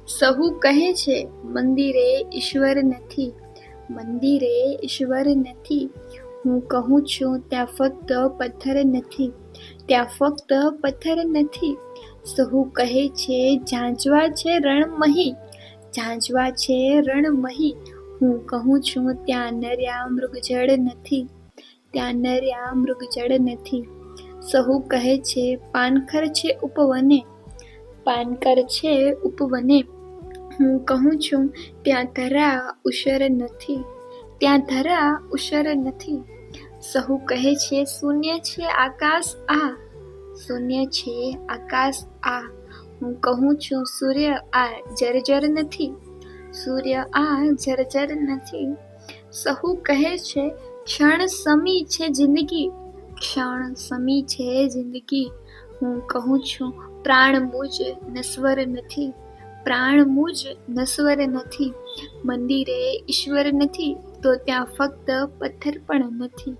સહુ કહે છે મંદિરે ઈશ્વર નથી, મંદિરે ઈશ્વર નથી. હું કહું છું ત્યાં ફક્ત પથ્થર નથી, ત્યાં ફક્ત પથ્થર નથી. સહુ કહે છે ઝાંઝવા છે રણમહી, ઝાંઝવા છે રણમહી. હું કહું છું ત્યાં નર્યા મૃગજળ નથી, ત્યાં નર્યા મૃગજળ નથી. સહુ કહે છે પાનખર છે ઉપવને, પાનકર છે ઉપવને. હું કહું છું ત્યાં ધરા ઉષર નથી, ત્યાં ધરા ઉષર નથી. સહુ કહે છે શૂન્ય છે આકાશ આ, શૂન્ય છે આકાશ આ. હું કહું છું સૂર્ય આ જર્જર નથી, સૂર્ય આ જર્જર નથી. સહુ કહે છે ક્ષણ સમી છે જિંદગી, ક્ષણ સમી છે જિંદગી. હું કહું છું પ્રાણ મુજ નશ્વર નથી, પ્રાણ મુજ નશ્વર નથી. મંદિરે ઈશ્વર નથી તો ત્યાં ફક્ત પથ્થર પણ નથી.